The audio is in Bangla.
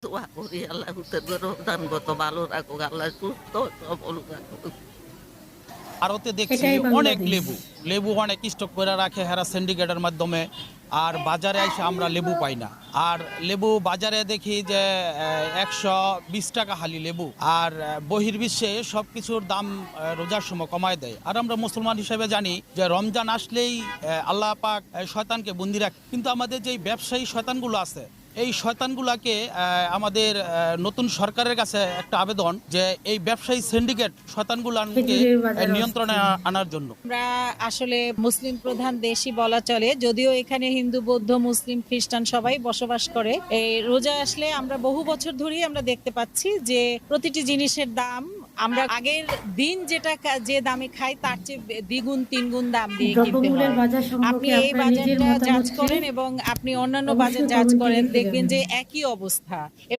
দোয়া করি আল্লাহ রমজান গত ভালো রাখুক, আল্লাহ সুস্থ সবল রাখুক। আড়তে দেখছি এটাই অনেক বাংলাদেশ। লেবু লেবু অনেক স্টক করে রাখে হেরা সিন্ডিকেটের মাধ্যমে। আর বাজারে এসে আমরা লেবু পাই না। আর লেবু বাজারে দেখি যে 120 টাকা হালি লেবু। আর বহির্বিশ্বে সব কিছুর দাম রোজার সময় কমায় দেয়। আর আমরা মুসলমান হিসেবে জানি যে রমজান আসলেই আল্লাহ পাক শয়তানকে বন্দি রাখে। কিন্তু আমাদের যেই ব্যবসায়ী শয়তানগুলো আছে, এই শয়তানগুলাকে আমাদের নতুন সরকারের কাছে একটা আবেদন যে এই ব্যবসায়ী সিন্ডিকেট শয়তানগুলাকে খেজুরের বাজার নিয়ন্ত্রণে অস্থির। আনার জন্য। আমরা আসলে মুসলিম প্রধান দেশই বলা চলে, যদিও এখানে হিন্দু, বৌদ্ধ, মুসলিম, খ্রিস্টান সবাই বসবাস করে। এই রোজা আসলে আমরা বহু বছর ধরেই আমরা দেখতে পাচ্ছি যে প্রতিটি জিনিসের দাম আমরা আগের দিন যে দামে খাই তার চেয়ে দ্বিগুণ তিনগুণ দাম দিয়ে কিনতে দ্রব্যমূল্যের হয়। বাজার আপনি সম্পর্কে এই আপনার নিজের বাজারটা জাজ মতামতটি করেন এবং আপনি অন্যান্য বাজার অবশ্যই জাজ কমেন্টে করেন, লিখে দেখবেন যাবেন। যে একই অবস্থা।